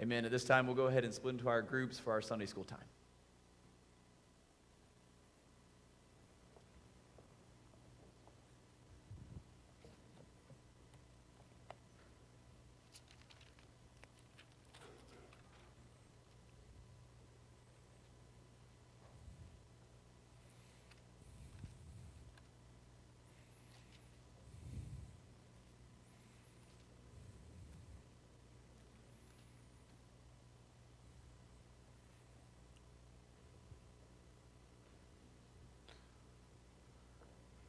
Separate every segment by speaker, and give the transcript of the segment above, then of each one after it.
Speaker 1: Amen. At this time, we'll go ahead and split into our groups for our Sunday school time.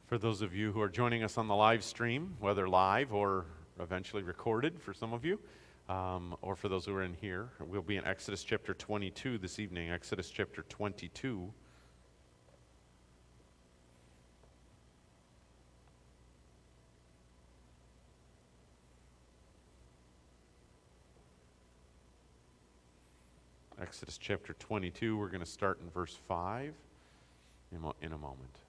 Speaker 2: For those of you who are joining us on the live stream, whether live or eventually recorded for some of you, or for those who are in here, we'll be in Exodus chapter 22 this evening, Exodus chapter 22. Exodus chapter 22, we're going to start in verse 5 in a moment.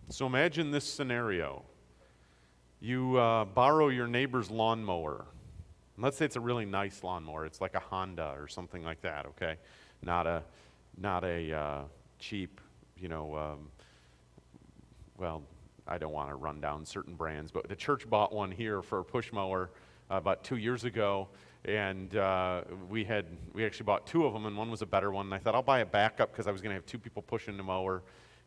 Speaker 2: So imagine this scenario. You borrow your neighbor's lawnmower. Let's say it's a really nice lawnmower. It's like a Honda or something like that, okay? Not a cheap, well, I don't want to run down certain brands, but the church bought one here for a push mower about 2 years ago, and we actually bought two of them, and one was a better one. And I thought I'll buy a backup because I was going to have two people pushing the mower.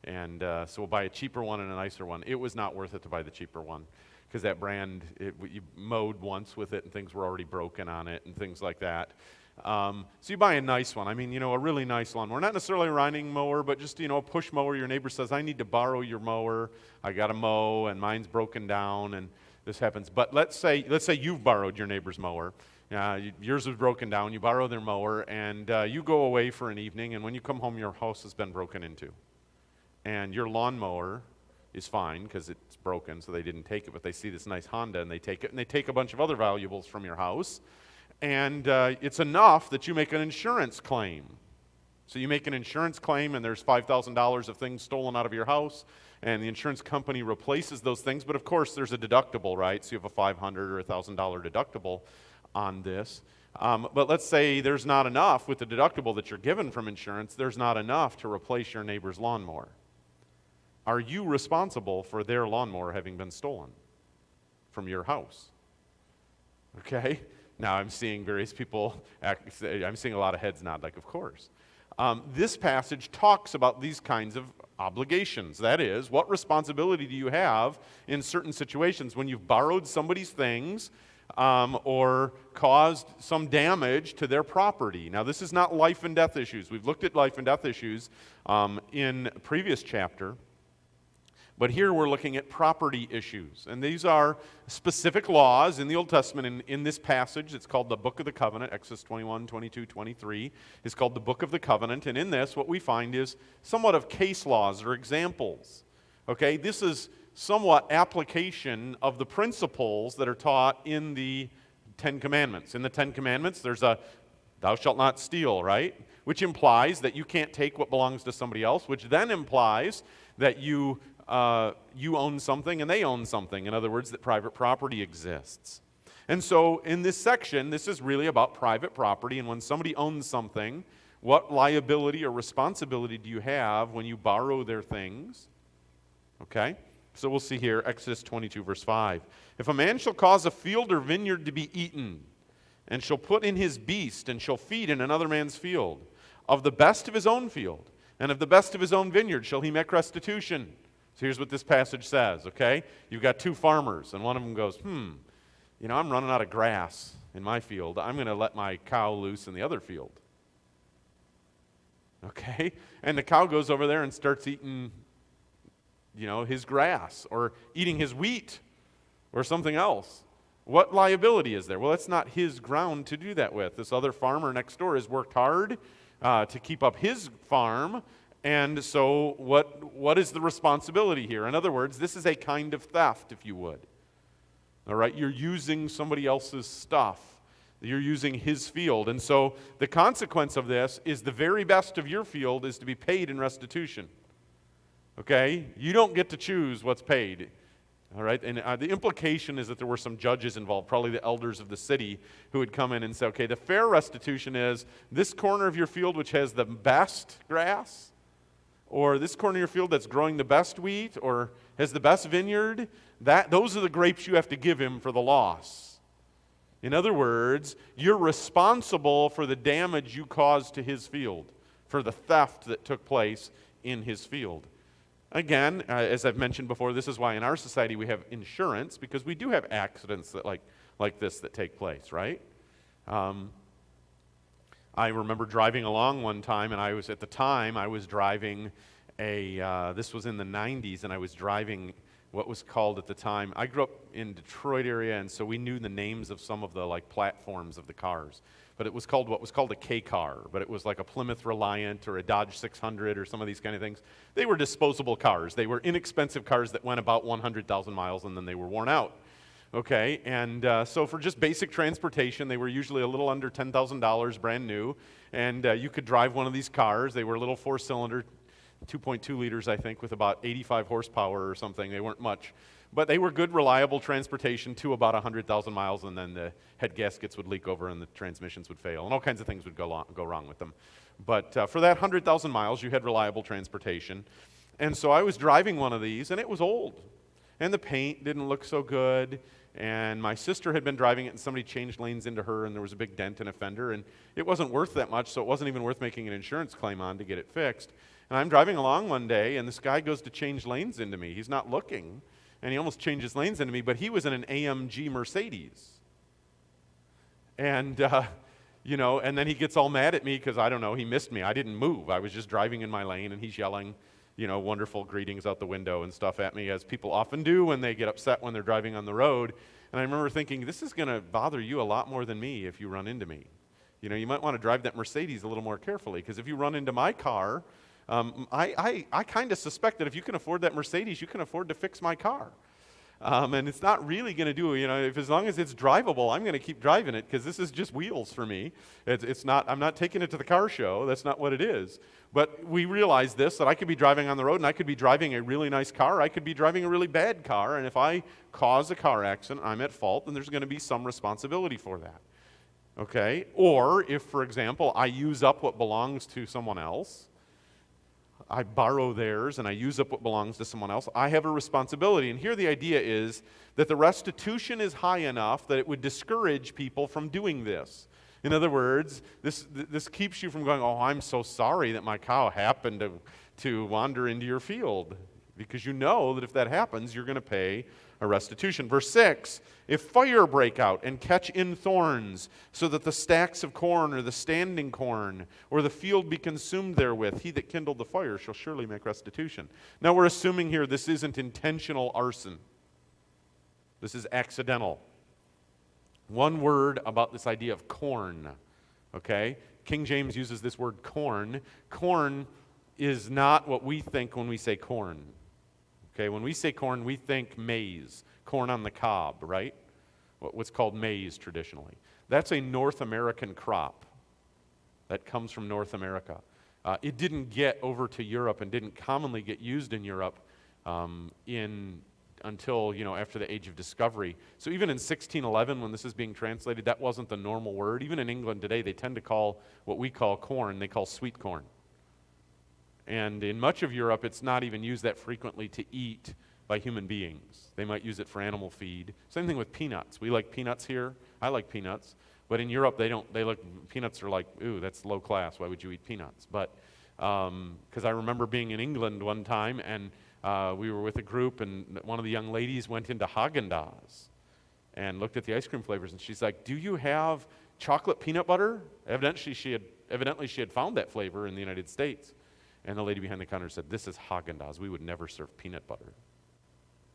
Speaker 2: And so we'll buy a cheaper one and a nicer one. It was not worth it to buy the cheaper one because that brand, you mowed once with it and things were already broken on it and things like that. So you buy a nice one. I mean, a really nice lawnmower. Not necessarily a riding mower, but just, a push mower. Your neighbor says, I need to borrow your mower. I got to mow and mine's broken down and this happens. But let's say you've borrowed your neighbor's mower. Yours was broken down. You borrow their mower and you go away for an evening, and when you come home, your house has been broken into. And your lawnmower is fine because it's broken, so they didn't take it, but they see this nice Honda and they take it, and they take a bunch of other valuables from your house, and it's enough that you make an insurance claim. So you make an insurance claim, and there's $5,000 of things stolen out of your house, and the insurance company replaces those things, but of course there's a deductible, right? So you have a $500 or $1,000 deductible on this. But let's say there's not enough with the deductible that you're given from insurance, there's not enough to replace your neighbor's lawnmower. Are you responsible for their lawnmower having been stolen from your house? Okay? Now I'm seeing various people, I'm seeing a lot of heads nod like, of course. This passage talks about these kinds of obligations. That is, what responsibility do you have in certain situations when you've borrowed somebody's things or caused some damage to their property? Now, this is not life and death issues. We've looked at life and death issues in a previous chapter. But here we're looking at property issues. And these are specific laws in the Old Testament. In this passage, it's called the Book of the Covenant. Exodus 21, 22, 23 is called the Book of the Covenant. And in this, what we find is somewhat of case laws or examples. Okay, this is somewhat application of the principles that are taught in the Ten Commandments. In the Ten Commandments, there's a thou shalt not steal, right? Which implies that you can't take what belongs to somebody else, which then implies that you own something and they own something. In other words, that private property exists. And so in this section, this is really about private property, and when somebody owns something, what liability or responsibility do you have when you borrow their things? Okay? So we'll see here, Exodus 22, verse 5. If a man shall cause a field or vineyard to be eaten, and shall put in his beast, and shall feed in another man's field, of the best of his own field, and of the best of his own vineyard shall he make restitution. So here's what this passage says, okay? You've got two farmers, and one of them goes, I'm running out of grass in my field. I'm going to let my cow loose in the other field. Okay? And the cow goes over there and starts eating, his grass, or eating his wheat, or something else. What liability is there? Well, it's not his ground to do that with. This other farmer next door has worked hard to keep up his farm. And so what is the responsibility here? In other words, this is a kind of theft, if you would. All right, you're using somebody else's stuff. You're using his field. And so the consequence of this is the very best of your field is to be paid in restitution. Okay? You don't get to choose what's paid. All right? And the implication is that there were some judges involved, probably the elders of the city, who would come in and say, okay, the fair restitution is this corner of your field which has the best grass, or this corner of your field that's growing the best wheat, or has the best vineyard. Those are the grapes you have to give him for the loss. In other words, you're responsible for the damage you caused to his field, for the theft that took place in his field. Again, as I've mentioned before, this is why in our society we have insurance, because we do have accidents that like this that take place, right? I remember driving along one time, and I was driving this was in the 90s, and I was driving what was called at the time, I grew up in Detroit area, and so we knew the names of some of the platforms of the cars. But it was called what was called a K car, but it was like a Plymouth Reliant or a Dodge 600 or some of these kind of things. They were disposable cars. They were inexpensive cars that went about 100,000 miles and then they were worn out. Okay, and so for just basic transportation, they were usually a little under $10,000, brand new, and you could drive one of these cars. They were a little four-cylinder, 2.2 liters, I think, with about 85 horsepower or something. They weren't much. But they were good, reliable transportation to about 100,000 miles, and then the head gaskets would leak over and the transmissions would fail, and all kinds of things would go wrong with them. But for that 100,000 miles, you had reliable transportation. And so I was driving one of these, and it was old. And the paint didn't look so good. And my sister had been driving it, and somebody changed lanes into her, and there was a big dent in a fender, and it wasn't worth that much, so it wasn't even worth making an insurance claim on to get it fixed. And I'm driving along one day, and this guy goes to change lanes into me. He's not looking, and he almost changes lanes into me, but he was in an AMG Mercedes. And, and then he gets all mad at me because, I don't know, he missed me. I didn't move. I was just driving in my lane, and he's yelling, wonderful greetings out the window and stuff at me, as people often do when they get upset when they're driving on the road. And I remember thinking, this is going to bother you a lot more than me if you run into me. You might want to drive that Mercedes a little more carefully, because if you run into my car, I kind of suspect that if you can afford that Mercedes, you can afford to fix my car. And it's not really going to do, as long as it's drivable, I'm going to keep driving it, because this is just wheels for me. I'm not taking it to the car show. That's not what it is. But we realize this, that I could be driving on the road, and I could be driving a really nice car. I could be driving a really bad car. And if I cause a car accident, I'm at fault, and there's going to be some responsibility for that. Okay? Or if, for example, I use up what belongs to someone else, I borrow theirs and I use up what belongs to someone else, I have a responsibility. And here the idea is that the restitution is high enough that it would discourage people from doing this. In other words, this keeps you from going, oh, I'm so sorry that my cow happened to wander into your field. Because you know that if that happens, you're going to pay a restitution. Verse 6, if fire break out and catch in thorns, so that the stacks of corn or the standing corn or the field be consumed therewith, he that kindled the fire shall surely make restitution. Now we're assuming here this isn't intentional arson. This is accidental. One word about this idea of corn, okay? King James uses this word corn. Corn is not what we think when we say corn. Okay, when we say corn, we think maize, corn on the cob, right? What's called maize traditionally. That's a North American crop that comes from North America. It didn't get over to Europe and didn't commonly get used in Europe until after the Age of Discovery. So even in 1611, when this is being translated, that wasn't the normal word. Even in England today, they tend to call what we call corn, they call sweet corn. And in much of Europe, it's not even used that frequently to eat by human beings. They might use it for animal feed. Same thing with peanuts. We like peanuts here. I like peanuts. But in Europe, peanuts are like, ooh, that's low class. Why would you eat peanuts? But, because I remember being in England one time, and we were with a group, and one of the young ladies went into Haagen-Dazs and looked at the ice cream flavors, and she's like, do you have chocolate peanut butter? Evidently, she had found that flavor in the United States. And the lady behind the counter said, this is Haagen-Dazs. We would never serve peanut butter.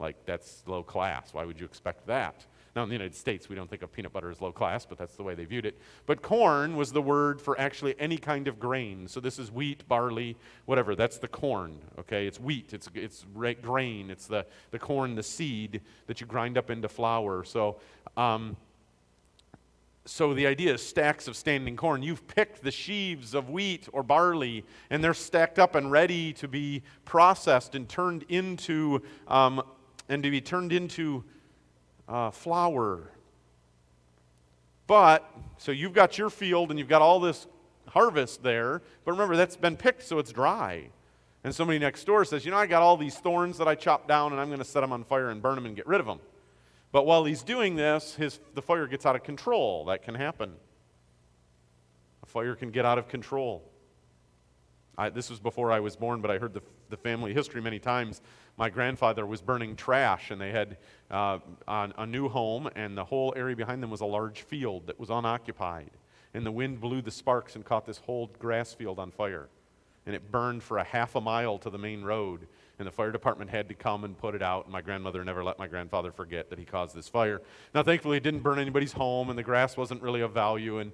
Speaker 2: Like, that's low class. Why would you expect that? Now, in the United States, we don't think of peanut butter as low class, but that's the way they viewed it. But corn was the word for actually any kind of grain. So this is wheat, barley, whatever. That's the corn, okay? It's wheat. It's grain. It's the corn, the seed that you grind up into flour. So the idea is stacks of standing corn. You've picked the sheaves of wheat or barley, and they're stacked up and ready to be processed and turned into flour. But, so you've got your field and you've got all this harvest there, but remember that's been picked so it's dry. And somebody next door says, I got all these thorns that I chopped down and I'm going to set them on fire and burn them and get rid of them. But while he's doing this, the fire gets out of control. That can happen. A fire can get out of control. This was before I was born, but I heard the family history many times. My grandfather was burning trash, and they had a new home, and the whole area behind them was a large field that was unoccupied. And the wind blew the sparks and caught this whole grass field on fire. And it burned for a half a mile to the main road. And the fire department had to come and put it out. And my grandmother never let my grandfather forget that he caused this fire. Now, thankfully, it didn't burn anybody's home, and the grass wasn't really of value and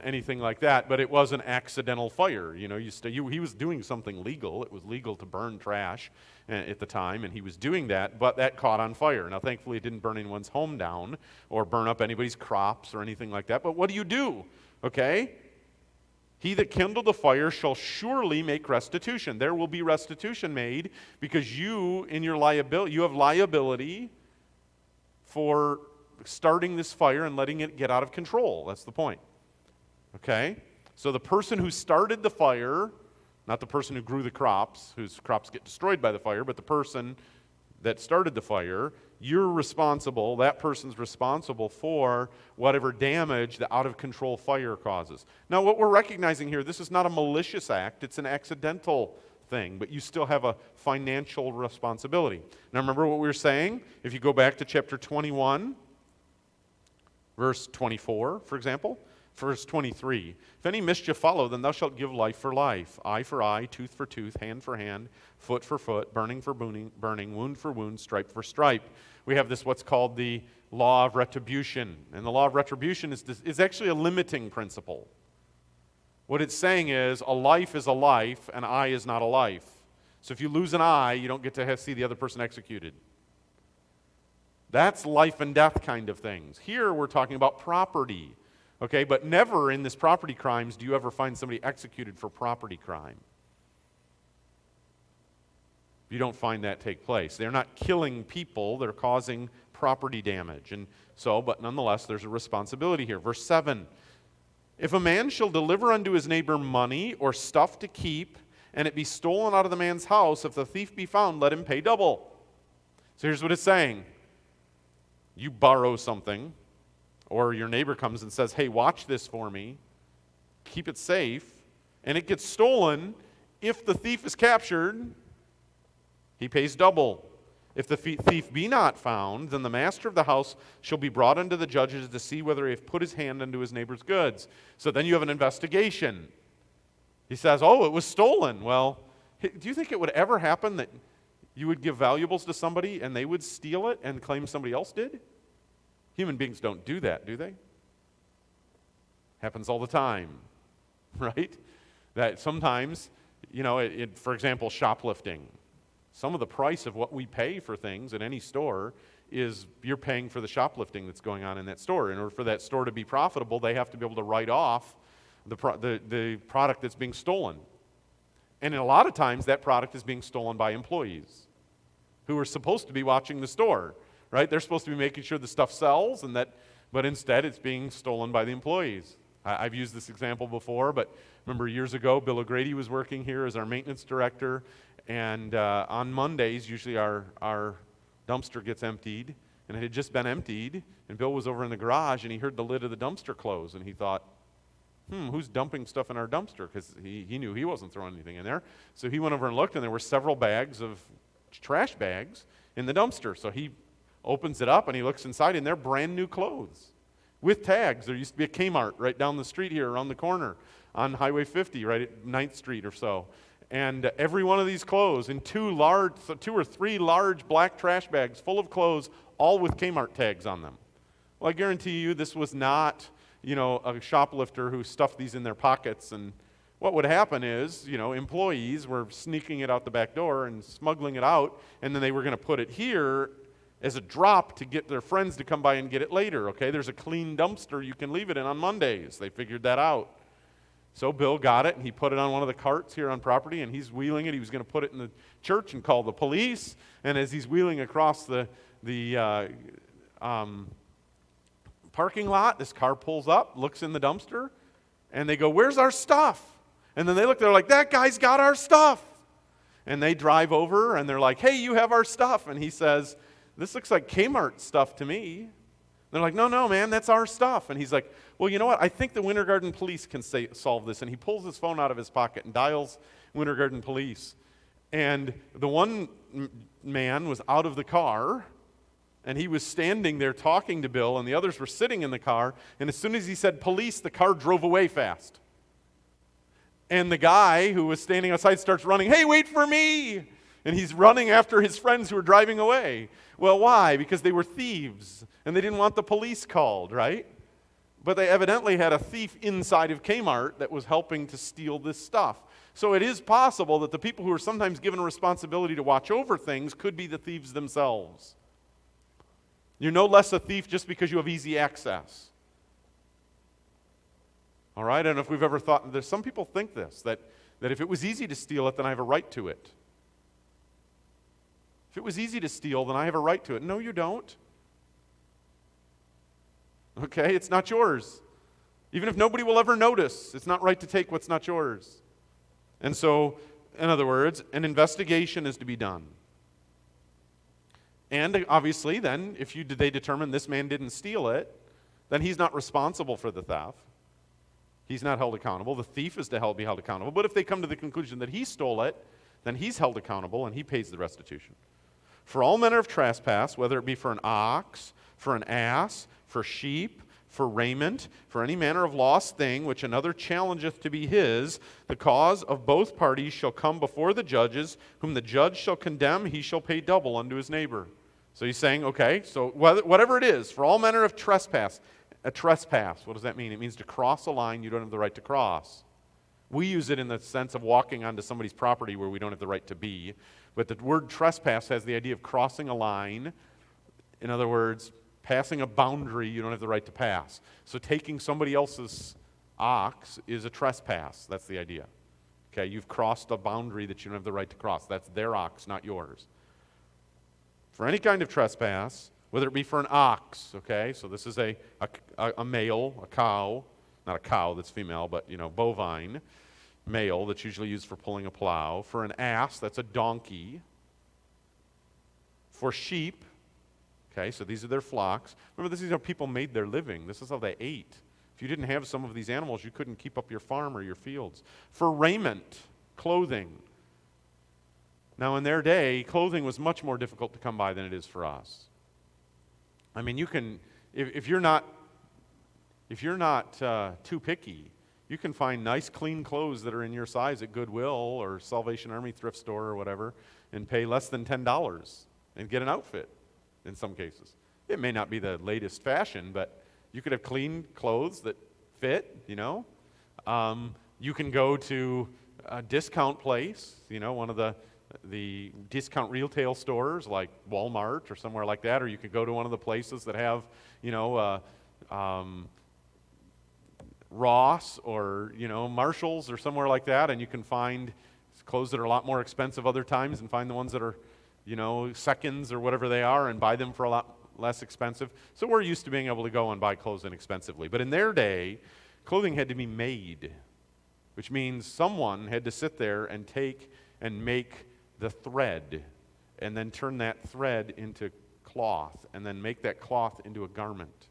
Speaker 2: anything like that. But it was an accidental fire. He was doing something legal. It was legal to burn trash at the time, and he was doing that. But that caught on fire. Now, thankfully, it didn't burn anyone's home down or burn up anybody's crops or anything like that. But what do? Okay? He that kindled the fire shall surely make restitution. There will be restitution made because you have liability for starting this fire and letting it get out of control. That's the point. Okay? So the person who started the fire, not the person who grew the crops, whose crops get destroyed by the fire, but the person that started the fire, that person's responsible for whatever damage the out-of-control fire causes. Now, what we're recognizing here, this is not a malicious act, it's an accidental thing, but you still have a financial responsibility. Now, remember what we were saying? If you go back to chapter 21, verse 24, for example, verse 23, if any mischief follow, then thou shalt give life for life, eye for eye, tooth for tooth, hand for hand, foot for foot, burning for burning, wound for wound, stripe for stripe. We have this what's called the law of retribution. And the law of retribution is actually a limiting principle. What it's saying is a life is a life, an eye is not a life. So if you lose an eye, you don't get to see the other person executed. That's life and death kind of things. Here we're talking about property. Okay, but never in this property crimes do you ever find somebody executed for property crime. You don't find that take place. They're not killing people, they're causing property damage. But nonetheless, there's a responsibility here. Verse 7, if a man shall deliver unto his neighbor money or stuff to keep, and it be stolen out of the man's house, if the thief be found, let him pay double. So here's what it's saying. You borrow something, or your neighbor comes and says, hey, watch this for me, keep it safe, and it gets stolen. If the thief is captured, he pays double. If the thief be not found, then the master of the house shall be brought unto the judges to see whether he hath put his hand unto his neighbor's goods. So then you have an investigation. He says, it was stolen. Well, do you think it would ever happen that you would give valuables to somebody and they would steal it and claim somebody else did? Human beings don't do that, do they? Happens all the time, right? That sometimes, for example, shoplifting. Some of the price of what we pay for things in any store is you're paying for the shoplifting that's going on in that store. In order for that store to be profitable, they have to be able to write off the product that's being stolen. And a lot of times that product is being stolen by employees who are supposed to be watching the store. Right? They're supposed to be making sure the stuff sells, but instead it's being stolen by the employees. I've used this example before, but remember years ago, Bill O'Grady was working here as our maintenance director, and on Mondays, usually our dumpster gets emptied, and it had just been emptied, and Bill was over in the garage, and he heard the lid of the dumpster close, and he thought, who's dumping stuff in our dumpster? Because he knew he wasn't throwing anything in there. So he went over and looked, and there were several bags of trash bags in the dumpster. So he opens it up and he looks inside, and they're brand new clothes with tags. There used to be a Kmart right down the street here around the corner on Highway 50, right at 9th Street or so. And every one of these clothes in two or three large black trash bags full of clothes, all with Kmart tags on them. Well, I guarantee you this was not, a shoplifter who stuffed these in their pockets. And what would happen is, employees were sneaking it out the back door and smuggling it out, and then they were going to put it here as a drop to get their friends to come by and get it later, okay? There's a clean dumpster you can leave it in on Mondays. They figured that out. So Bill got it, and he put it on one of the carts here on property, and he's wheeling it. He was going to put it in the church and call the police. And as he's wheeling across the parking lot, this car pulls up, looks in the dumpster, and they go, "Where's our stuff?" And then they look, they're like, "That guy's got our stuff." And they drive over, and they're like, "Hey, you have our stuff." And he says, "This looks like Kmart stuff to me." They're like, "No, man, that's our stuff." And he's like, "Well, you know what? I think the Winter Garden Police can solve this." And he pulls his phone out of his pocket and dials Winter Garden Police. And the one man was out of the car, and he was standing there talking to Bill, and the others were sitting in the car. And as soon as he said police, the car drove away fast. And the guy who was standing outside starts running, "Hey, wait for me!" And he's running after his friends who are driving away. Well, why? Because they were thieves, and they didn't want the police called, right? But they evidently had a thief inside of Kmart that was helping to steal this stuff. So it is possible that the people who are sometimes given a responsibility to watch over things could be the thieves themselves. You're no less a thief just because you have easy access. All right? I don't know if we've ever thought, there's some people think this, that if it was easy to steal it, then I have a right to it. If it was easy to steal, then I have a right to it. No, you don't. Okay? It's not yours. Even if nobody will ever notice, it's not right to take what's not yours. And so, in other words, an investigation is to be done. And obviously, then, if they determine this man didn't steal it, then he's not responsible for the theft. He's not held accountable. The thief is to be held accountable. But if they come to the conclusion that he stole it, then he's held accountable and he pays the restitution. For all manner of trespass, whether it be for an ox, for an ass, for sheep, for raiment, for any manner of lost thing which another challengeth to be his, the cause of both parties shall come before the judges, whom the judge shall condemn, he shall pay double unto his neighbor. So he's saying, okay, so whatever it is, for all manner of trespass, a trespass, what does that mean? It means to cross a line you don't have the right to cross. We use it in the sense of walking onto somebody's property where we don't have the right to be. But the word trespass has the idea of crossing a line. In other words, passing a boundary you don't have the right to pass. So taking somebody else's ox is a trespass. That's the idea. Okay, you've crossed a boundary that you don't have the right to cross. That's their ox, not yours. For any kind of trespass, whether it be for an ox, okay, so this is a male, a cow, not a cow that's female, but, bovine, male that's usually used for pulling a plow. For an ass, that's a donkey. For sheep, okay, so these are their flocks. Remember, this is how people made their living. This is how they ate. If you didn't have some of these animals, you couldn't keep up your farm or your fields. For raiment, clothing. Now, in their day, clothing was much more difficult to come by than it is for us. I mean, you can, if you're not too picky, you can find nice, clean clothes that are in your size at Goodwill or Salvation Army thrift store or whatever, and pay less than $10 and get an outfit in some cases. It may not be the latest fashion, but you could have clean clothes that fit, You can go to a discount place, one of the discount retail stores like Walmart or somewhere like that, or you could go to one of the places that have, Ross or, Marshalls or somewhere like that, and you can find clothes that are a lot more expensive other times and find the ones that are, seconds or whatever they are and buy them for a lot less expensive. So we're used to being able to go and buy clothes inexpensively. But in their day, clothing had to be made, which means someone had to sit there and take and make the thread and then turn that thread into cloth and then make that cloth into a garment.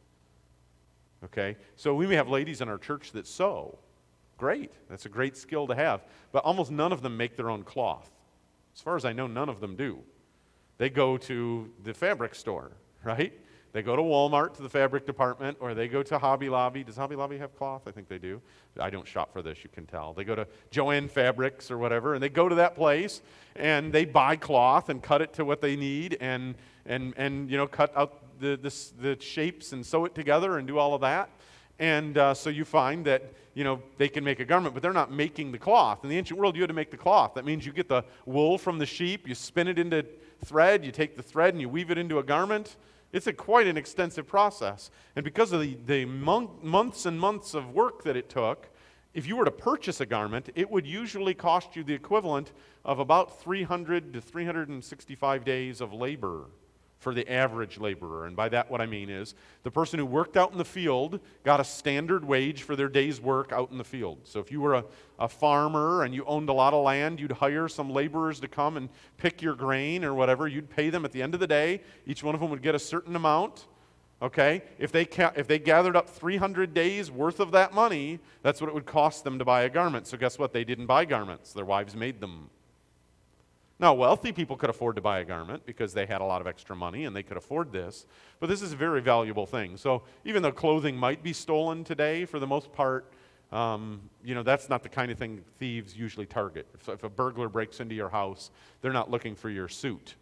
Speaker 2: Okay? So we may have ladies in our church that sew. Great. That's a great skill to have. But almost none of them make their own cloth. As far as I know, none of them do. They go to the fabric store, right? They go to Walmart to the fabric department, or they go to Hobby Lobby. Does Hobby Lobby have cloth? I think they do. I don't shop for this, you can tell. They go to Joann Fabrics or whatever, and they go to that place, and they buy cloth and cut it to what they need, and cut out the shapes and sew it together and do all of that. And so you find that, they can make a garment, but they're not making the cloth. In the ancient world, you had to make the cloth. That means you get the wool from the sheep, you spin it into thread, you take the thread and you weave it into a garment. It's quite an extensive process. And because of the months and months of work that it took, if you were to purchase a garment, it would usually cost you the equivalent of about 300 to 365 days of labor for the average laborer. And by that what I mean is the person who worked out in the field got a standard wage for their day's work out in the field. So if you were a farmer and you owned a lot of land, you'd hire some laborers to come and pick your grain or whatever. You'd pay them at the end of the day. Each one of them would get a certain amount. Okay? If they gathered up 300 days worth of that money, that's what it would cost them to buy a garment. So guess what? They didn't buy garments. Their wives made them. Now, wealthy people could afford to buy a garment because they had a lot of extra money and they could afford this. But this is a very valuable thing. So even though clothing might be stolen today, for the most part, that's not the kind of thing thieves usually target. If a burglar breaks into your house, they're not looking for your suit.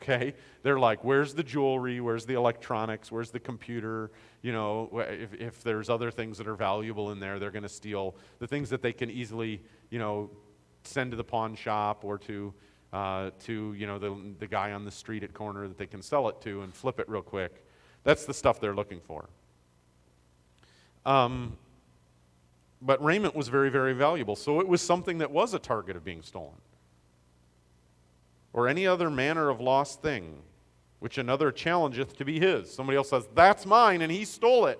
Speaker 2: Okay? They're like, where's the jewelry? Where's the electronics? Where's the computer? If there's other things that are valuable in there, they're going to steal the things that they can easily, send to the pawn shop or to the guy on the street at corner that they can sell it to and flip it real quick. That's the stuff they're looking for. But raiment was very, very valuable, so it was something that was a target of being stolen. Or any other manner of lost thing, which another challengeth to be his. Somebody else says, that's mine, and he stole it.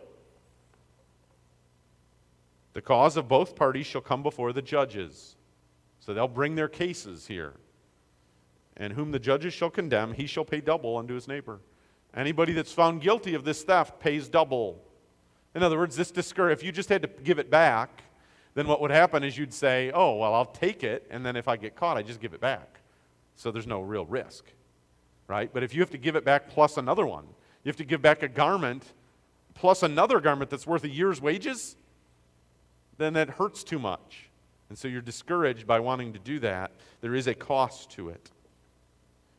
Speaker 2: The cause of both parties shall come before the judges. So they'll bring their cases here. And whom the judges shall condemn, he shall pay double unto his neighbor. Anybody that's found guilty of this theft pays double. In other words, if you just had to give it back, then what would happen is you'd say, oh, well, I'll take it, and then if I get caught, I just give it back. So there's no real risk, right? But if you have to give it back plus another one, you have to give back a garment plus another garment that's worth a year's wages, then that hurts too much. And so you're discouraged by wanting to do that. There is a cost to it.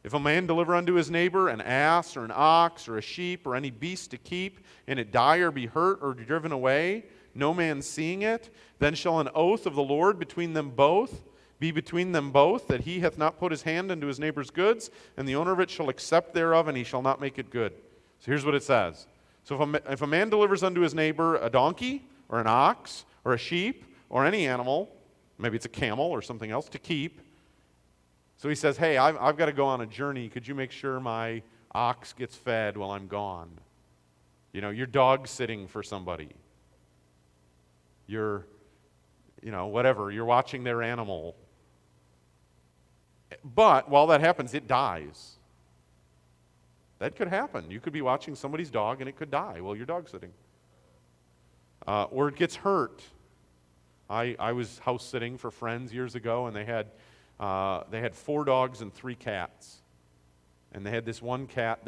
Speaker 2: If a man deliver unto his neighbor an ass or an ox or a sheep or any beast to keep, and it die or be hurt or driven away, no man seeing it, then shall an oath of the Lord between them both be between them both, that he hath not put his hand unto his neighbor's goods, and the owner of it shall accept thereof, and he shall not make it good. So here's what it says. So if a man delivers unto his neighbor a donkey or an ox or a sheep or any animal, maybe it's a camel or something else, to keep. So he says, hey, I've got to go on a journey. Could you make sure my ox gets fed while I'm gone? You're dog sitting for somebody. You're, whatever. You're watching their animal. But while that happens, it dies. That could happen. You could be watching somebody's dog and it could die while you're dog sitting. Or it gets hurt. I was house sitting for friends years ago, and they had 4 dogs and 3 cats. And they had this one cat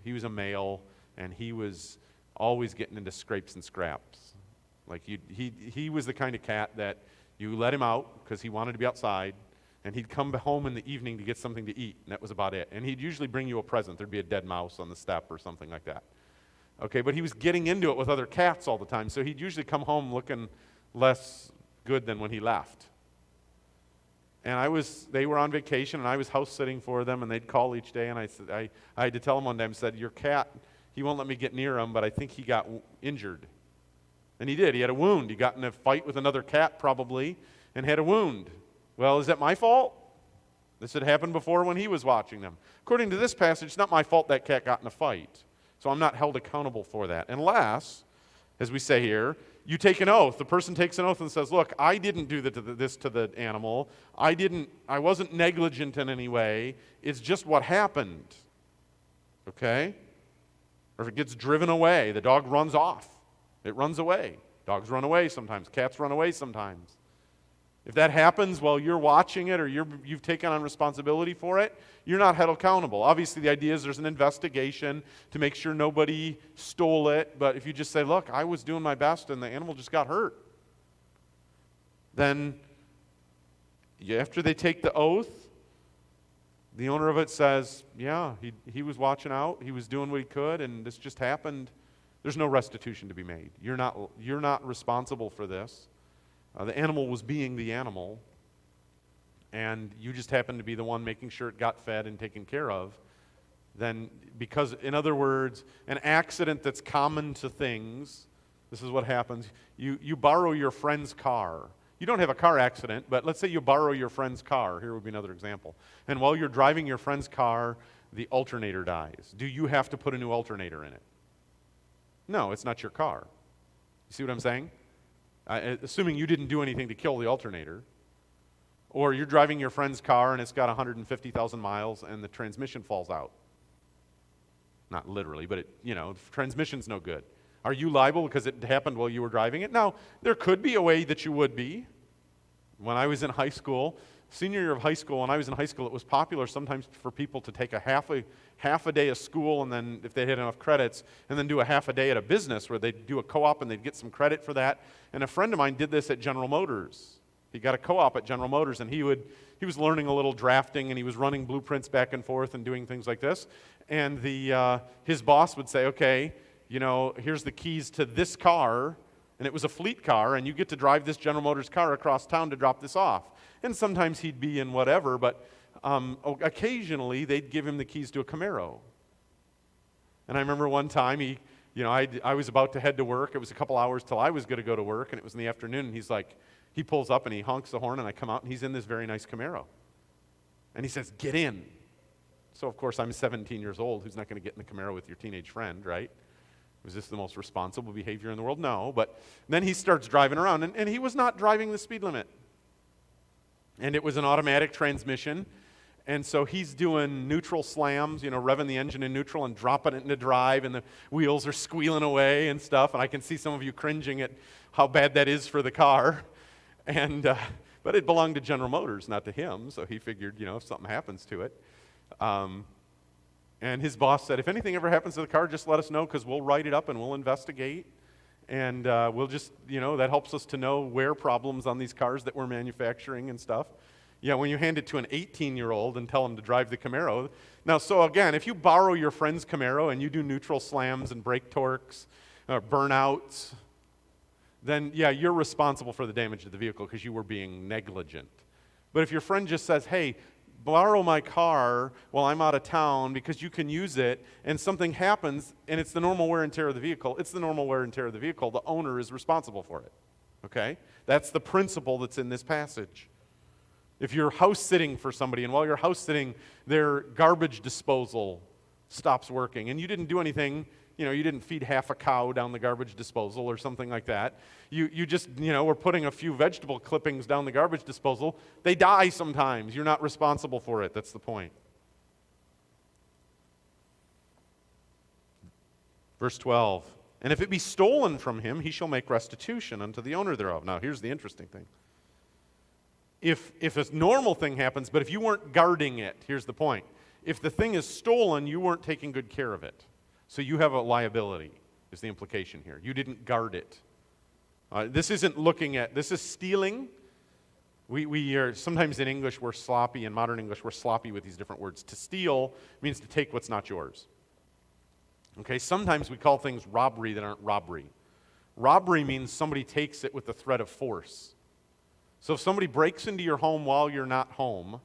Speaker 2: he was a male, and he was always getting into scrapes and scraps. Like he was the kind of cat that you let him out because he wanted to be outside, and he'd come home in the evening to get something to eat, and that was about it. And he'd usually bring you a present. There'd be a dead mouse on the step or something like that. Okay, but he was getting into it with other cats all the time, so he'd usually come home looking less good than when he left. And they were on vacation, and I was house sitting for them, and they'd call each day, and I had to tell them one day, I said, your cat, he won't let me get near him, but I think he got injured. And he did. He had a wound. He got in a fight with another cat probably and had a wound. Well, is that my fault? This had happened before when he was watching them. According to this passage, it's not my fault that cat got in a fight. So I'm not held accountable for that. Unless, as we say here, you take an oath. The person takes an oath and says, look, I didn't do this to the animal. I wasn't negligent in any way. It's just what happened. Okay? Or if it gets driven away, the dog runs off. It runs away. Dogs run away sometimes. Cats run away sometimes. If that happens while you're watching it or you've taken on responsibility for it, you're not held accountable. Obviously, the idea is there's an investigation to make sure nobody stole it. But if you just say, look, I was doing my best and the animal just got hurt, then after they take the oath, The owner of it says, yeah, he was watching out, he was doing what he could, and this just happened. There's no restitution to be made. You're not responsible for this. The animal was being the animal, and you just happened to be the one making sure it got fed and taken care of. Then, because, in other words, an accident that's common to things, this is what happens. You borrow your friend's car. You don't have a car accident, but let's say you borrow your friend's car. Here would be another example. And while you're driving your friend's car, the alternator dies. Do you have to put a new alternator in it? No, it's not your car. You see what I'm saying? Assuming you didn't do anything to kill the alternator. Or you're driving your friend's car and it's got 150,000 miles and the transmission falls out. Not literally, but the transmission's no good. Are you liable because it happened while you were driving it? Now, there could be a way that you would be. When I was in high school, senior year of high school, when I was in high school, it was popular sometimes for people to take a half a day of school, and then if they had enough credits, and then do a half a day at a business where they'd do a co-op and they'd get some credit for that. And a friend of mine did this at General Motors. He got a co-op at General Motors, and he was learning a little drafting, and he was running blueprints back and forth and doing things like this. And his boss would say, okay, here's the keys to this car, and it was a fleet car, and you get to drive this General Motors car across town to drop this off. And sometimes he'd be in whatever, but occasionally they'd give him the keys to a Camaro. And I remember one time I was about to head to work. It was a couple hours till I was going to go to work, and it was in the afternoon, and he pulls up and he honks the horn, and I come out, and he's in this very nice Camaro. And he says, get in. So, of course, I'm 17 years old. Who's not going to get in the Camaro with your teenage friend, right? Was this the most responsible behavior in the world? No. But then he starts driving around, and he was not driving the speed limit. And it was an automatic transmission. And so he's doing neutral slams, revving the engine in neutral and dropping it into drive, and the wheels are squealing away and stuff. And I can see some of you cringing at how bad that is for the car. But it belonged to General Motors, not to him. So he figured, if something happens to it. And his boss said, if anything ever happens to the car, just let us know, because we'll write it up and we'll investigate. And we'll just, that helps us to know where problems on these cars that we're manufacturing and stuff. Yeah, when you hand it to an 18-year-old and tell him to drive the Camaro. Now, so again, if you borrow your friend's Camaro and you do neutral slams and brake torques, burnouts, then yeah, you're responsible for the damage to the vehicle because you were being negligent. But if your friend just says, hey, borrow my car while I'm out of town because you can use it, and something happens, and it's the normal wear and tear of the vehicle, it's the normal wear and tear of the vehicle. The owner is responsible for it. Okay? That's the principle that's in this passage. If you're house sitting for somebody, and while you're house sitting, their garbage disposal stops working, and you didn't do anything, you didn't feed half a cow down the garbage disposal or something like that. You just, were putting a few vegetable clippings down the garbage disposal. They die sometimes. You're not responsible for it. That's the point. Verse 12, and if it be stolen from him, he shall make restitution unto the owner thereof. Now, here's the interesting thing. If a normal thing happens, but if you weren't guarding it, here's the point. If the thing is stolen, you weren't taking good care of it. So you have a liability, is the implication here. You didn't guard it. This is stealing. We are, sometimes in English we're sloppy, in modern English we're sloppy with these different words. To steal means to take what's not yours. Okay, sometimes we call things robbery that aren't robbery. Robbery means somebody takes it with the threat of force. So if somebody breaks into your home while you're not home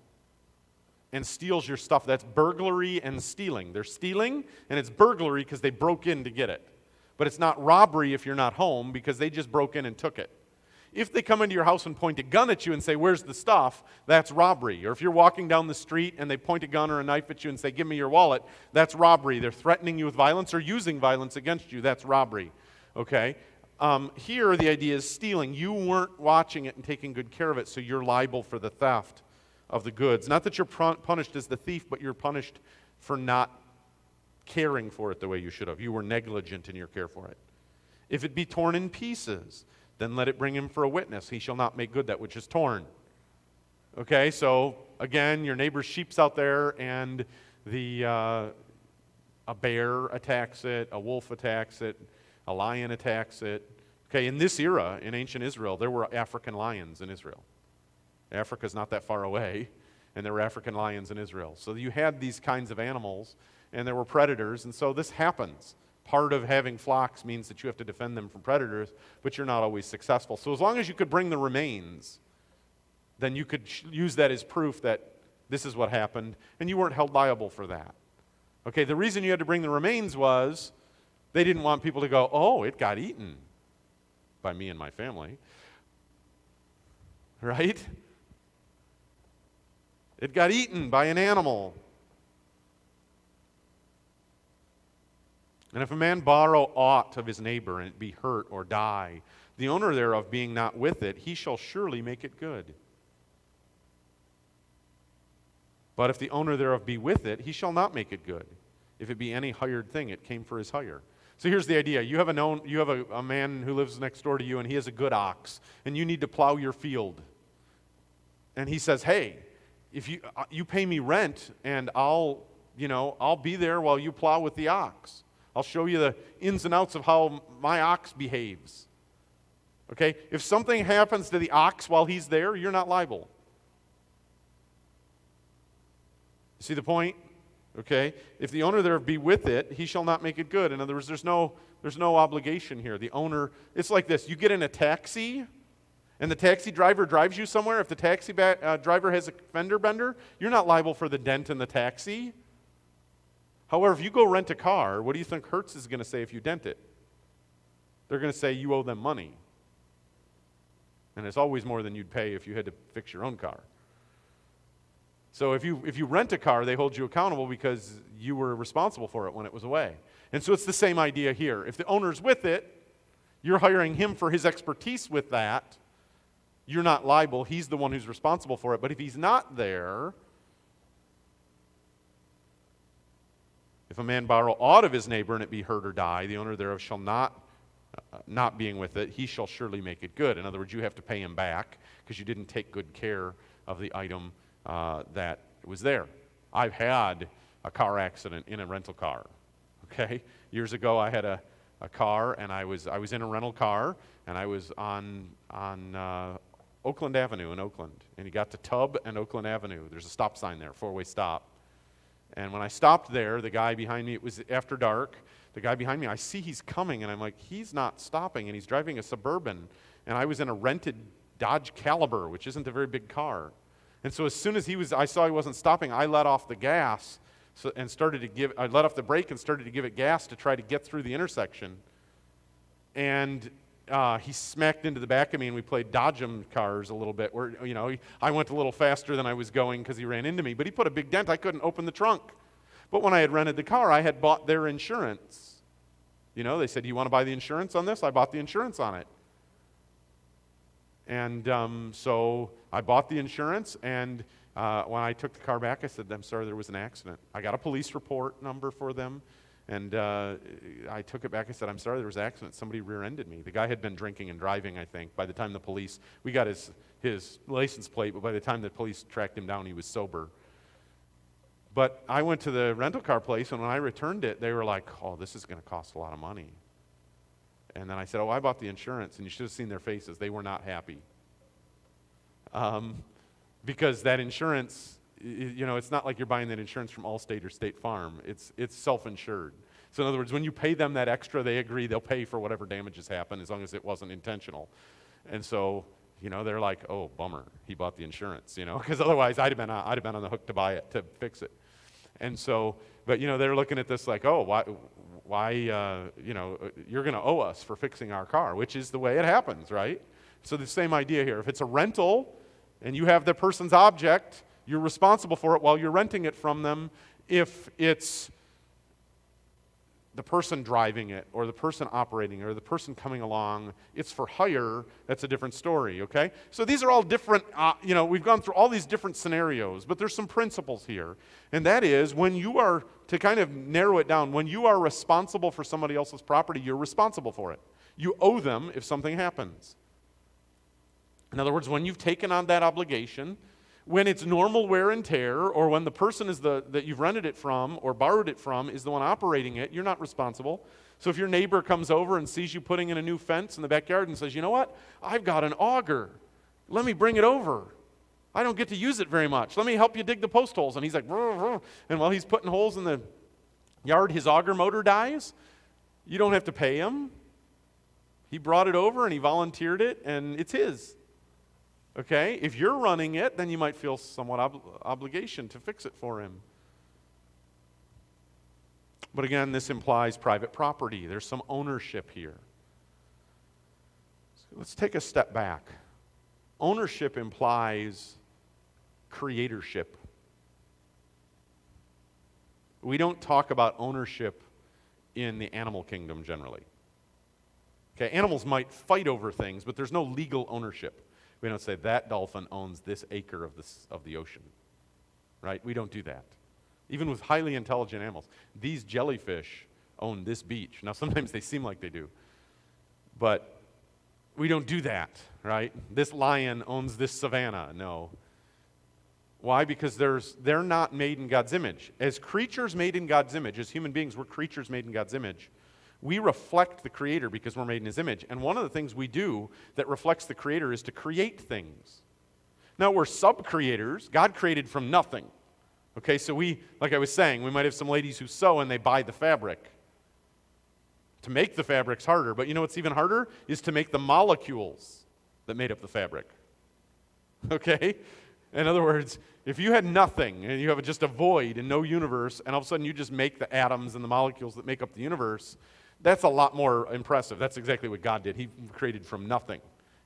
Speaker 2: and steals your stuff, that's burglary and stealing. They're stealing, and it's burglary because they broke in to get it. But it's not robbery if you're not home because they just broke in and took it. If they come into your house and point a gun at you and say, where's the stuff, that's robbery. Or if you're walking down the street and they point a gun or a knife at you and say, give me your wallet, that's robbery. They're threatening you with violence or using violence against you, that's robbery. Okay? Here, the idea is stealing. You weren't watching it and taking good care of it, so you're liable for the theft of the goods. Not that you're punished as the thief, but you're punished for not caring for it the way you should have. You were negligent in your care for it. If it be torn in pieces, then let it bring him for a witness. He shall not make good that which is torn. Okay, so again, your neighbor's sheep's out there, and a bear attacks it, a wolf attacks it, a lion attacks it. Okay, in this era, in ancient Israel, there were African lions in Israel. Africa's not that far away. and there were African lions in Israel. So you had these kinds of animals, and there were predators, and so this happens. Part of having flocks means that you have to defend them from predators, but you're not always successful. So as long as you could bring the remains, then you could use that as proof that this is what happened, and you weren't held liable for that. Okay, the reason you had to bring the remains was they didn't want people to go, oh, it got eaten by me and my family. Right? It got eaten by an animal. And if a man borrow aught of his neighbor, and it be hurt or die, the owner thereof being not with it, he shall surely make it good. But if the owner thereof be with it, he shall not make it good. If it be any hired thing, it came for his hire. So here's the idea. You have a man who lives next door to you, and he has a good ox, and you need to plow your field. And he says, hey, if you pay me rent, and I'll be there while you plow with the ox. I'll show you the ins and outs of how my ox behaves. Okay? If something happens to the ox while he's there, you're not liable. See the point? Okay? If the owner thereof be with it, he shall not make it good. In other words, there's no obligation here. The owner, it's like this. You get in a taxi, and the taxi driver drives you somewhere. If the taxi driver has a fender bender, you're not liable for the dent in the taxi. However, if you go rent a car, what do you think Hertz is going to say if you dent it? They're going to say you owe them money. And it's always more than you'd pay if you had to fix your own car. So if you rent a car, they hold you accountable because you were responsible for it when it was away. And so it's the same idea here. If the owner's with it, you're hiring him for his expertise with that. You're not liable. He's the one who's responsible for it. But if he's not there, if a man borrow aught of his neighbor and it be hurt or die, the owner thereof shall not being with it, he shall surely make it good. In other words, you have to pay him back because you didn't take good care of the item that was there. I've had a car accident in a rental car. Okay, years ago I had a car, and I was in a rental car, and I was on Oakland Avenue in Oakland, and you got to Tubb and Oakland Avenue. There's a stop sign there, four-way stop. And when I stopped there, the guy behind me, it was after dark, the guy behind me, I see he's coming, and I'm like, he's not stopping, and he's driving a Suburban, and I was in a rented Dodge Caliber, which isn't a very big car. And so as soon as I saw he wasn't stopping, I let off the gas and I let off the brake and started to give it gas to try to get through the intersection. And he smacked into the back of me, and we played dodge-em cars a little bit. Where I went a little faster than I was going because he ran into me, but he put a big dent. I couldn't open the trunk. But when I had rented the car, I had bought their insurance. They said, "You want to buy the insurance on this?" I bought the insurance on it. And so I bought the insurance, and when I took the car back, I said, "I'm sorry, there was an accident." I got a police report number for them, and I took it back. I said, "I'm sorry, there was an accident. Somebody rear-ended me." The guy had been drinking and driving, I think. By the time we got his license plate, but by the time the police tracked him down, he was sober. But I went to the rental car place, and when I returned it, they were like, "Oh, this is going to cost a lot of money." And then I said, "Oh, I bought the insurance," and you should have seen their faces. They were not happy. Because that insurance, it's not like you're buying that insurance from Allstate or State Farm. It's self-insured. So in other words, when you pay them that extra, they agree they'll pay for whatever damages happen as long as it wasn't intentional. And so, they're like, "Oh, bummer, he bought the insurance," because otherwise I'd have been on the hook to buy it, to fix it. And so, but they're looking at this like, "Oh, why you're going to owe us for fixing our car," which is the way it happens, right? So the same idea here. If it's a rental and you have the person's object, you're responsible for it while you're renting it from them. If it's the person driving it or the person operating it or the person coming along, it's for hire, that's a different story, okay? So these are all different, we've gone through all these different scenarios, but there's some principles here. And that is, when you are, to kind of narrow it down, when you are responsible for somebody else's property, you're responsible for it. You owe them if something happens. In other words, when you've taken on that obligation, when it's normal wear and tear, or when the person that you've rented it from or borrowed it from is the one operating it, you're not responsible. So if your neighbor comes over and sees you putting in a new fence in the backyard and says, "You know what? I've got an auger. Let me bring it over." I don't get to use it very much. Let me help you dig the post holes. And he's like, "Rrr, rrr." And while he's putting holes in the yard, his auger motor dies. You don't have to pay him. He brought it over and he volunteered it, and it's his. Okay? If you're running it, then you might feel somewhat obligation to fix it for him. But again, this implies private property. There's some ownership here. So let's take a step back. Ownership implies creatorship. We don't talk about ownership in the animal kingdom generally. Okay, animals might fight over things, but there's no legal ownership. We don't say that dolphin owns this acre of the ocean, right? We don't do that. Even with highly intelligent animals. These jellyfish own this beach. Now, sometimes they seem like they do, but we don't do that, right? This lion owns this savanna. No. Why? Because they're not made in God's image. As creatures made in God's image, as human beings, we're creatures made in God's image. We reflect the Creator because we're made in His image. And one of the things we do that reflects the Creator is to create things. Now, we're sub-creators. God created from nothing. Okay, so like I was saying, we might have some ladies who sew and they buy the fabric. To make the fabric's harder, but you know what's even harder? Is to make the molecules that made up the fabric. Okay? In other words, if you had nothing and you have just a void and no universe, and all of a sudden you just make the atoms and the molecules that make up the universe, that's a lot more impressive. That's exactly what God did. He created from nothing.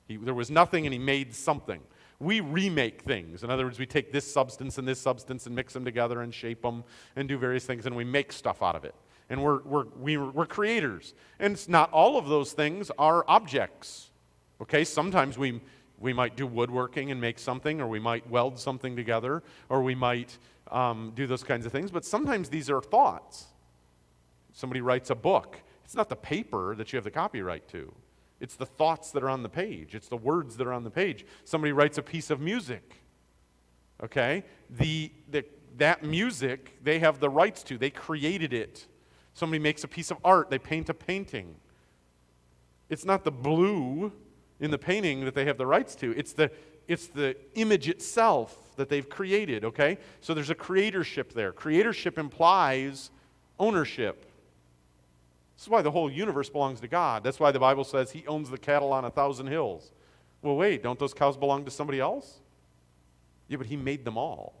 Speaker 2: There was nothing and He made something. We remake things. In other words, we take this substance and mix them together and shape them and do various things, and we make stuff out of it. And we're creators. And it's not all of those things are objects. Okay, sometimes we might do woodworking and make something, or we might weld something together, or we might do those kinds of things. But sometimes these are thoughts. Somebody writes a book. It's not the paper that you have the copyright to. It's the thoughts that are on the page. It's the words that are on the page. Somebody writes a piece of music. Okay? That music, they have the rights to. They created it. Somebody makes a piece of art. They paint a painting. It's not the blue in the painting that they have the rights to. It's the image itself that they've created, okay? So there's a creatorship there. Creatorship implies ownership. This is why the whole universe belongs to God. That's why the Bible says He owns the cattle on 1,000 hills. Well, wait, don't those cows belong to somebody else? Yeah, but He made them all.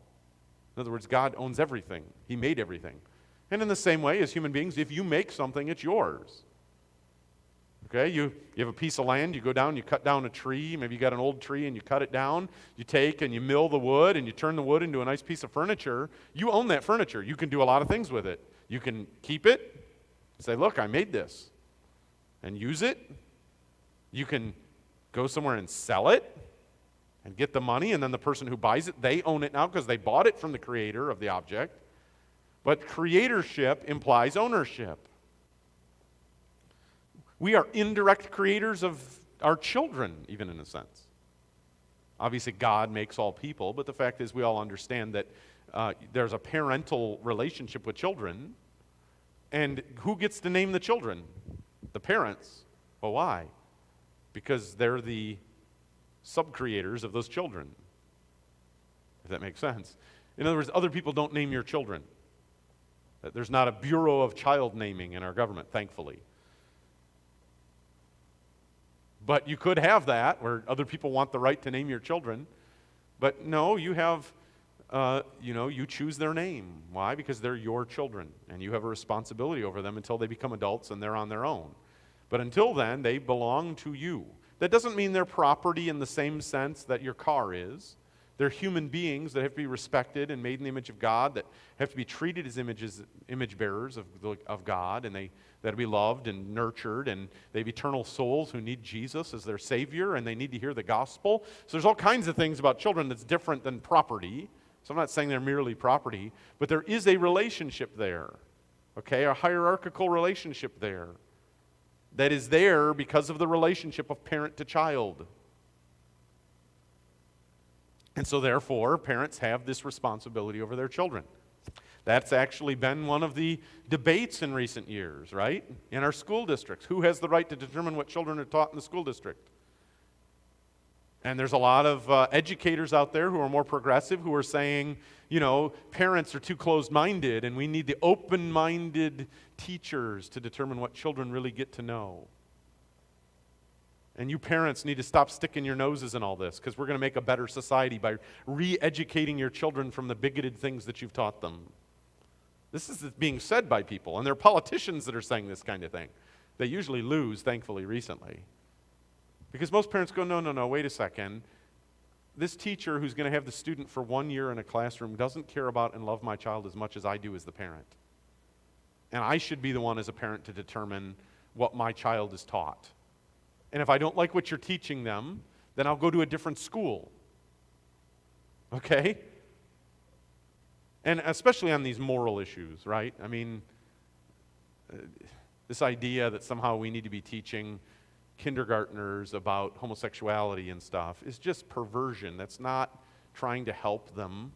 Speaker 2: In other words, God owns everything. He made everything. And in the same way, as human beings, if you make something, it's yours. Okay, you have a piece of land, you go down, you cut down a tree, maybe you got an old tree and you cut it down, you take and you mill the wood and you turn the wood into a nice piece of furniture. You own that furniture. You can do a lot of things with it. You can keep it, say, look, I made this, and use it. You can go somewhere and sell it and get the money, and then the person who buys it, they own it now because they bought it from the creator of the object. But creatorship implies ownership. We are indirect creators of our children, even in a sense. Obviously, God makes all people, but the fact is we all understand that there's a parental relationship with children. And who gets to name the children? The parents. Well, why? Because they're the sub-creators of those children, if that makes sense. In other words, other people don't name your children. There's not a bureau of child naming in our government, thankfully. But you could have that, where other people want the right to name your children. But no, you have, you choose their name. Why? Because they're your children, and you have a responsibility over them until they become adults and they're on their own. But until then, they belong to you. That doesn't mean they're property in the same sense that your car is. They're human beings that have to be respected and made in the image of God, that have to be treated as image bearers of God, and they have to be loved and nurtured, and they have eternal souls who need Jesus as their Savior, and they need to hear the gospel. So there's all kinds of things about children that's different than property. So I'm not saying they're merely property, but there is a relationship there, okay, a hierarchical relationship there that is there because of the relationship of parent to child. And so therefore, parents have this responsibility over their children. That's actually been one of the debates in recent years, right? In our school districts. Who has the right to determine what children are taught in the school district? And there's a lot of educators out there who are more progressive who are saying, parents are too closed-minded and we need the open-minded teachers to determine what children really get to know. And you parents need to stop sticking your noses in all this because we're going to make a better society by re-educating your children from the bigoted things that you've taught them. This is being said by people, and there are politicians that are saying this kind of thing. They usually lose, thankfully, recently. Because most parents go, no, wait a second. This teacher who's going to have the student for 1 year in a classroom doesn't care about and love my child as much as I do as the parent. And I should be the one as a parent to determine what my child is taught. And if I don't like what you're teaching them, then I'll go to a different school. Okay? And especially on these moral issues, right? I mean, this idea that somehow we need to be teaching kindergartners about homosexuality and stuff is just perversion. That's not trying to help them.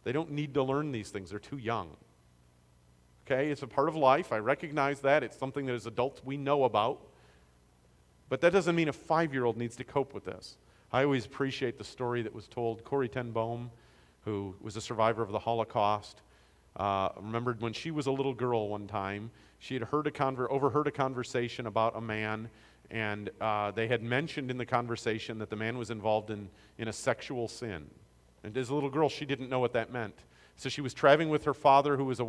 Speaker 2: They don't need to learn these things. They're too young. Okay? It's a part of life. I recognize that. It's something that as adults we know about. But that doesn't mean a 5-year-old needs to cope with this. I always appreciate the story that was told. Corrie ten Boom, who was a survivor of the Holocaust, remembered when she was a little girl one time, she had overheard a conversation about a man, and they had mentioned in the conversation that the man was involved in a sexual sin. And as a little girl, she didn't know what that meant. So she was traveling with her father, who was a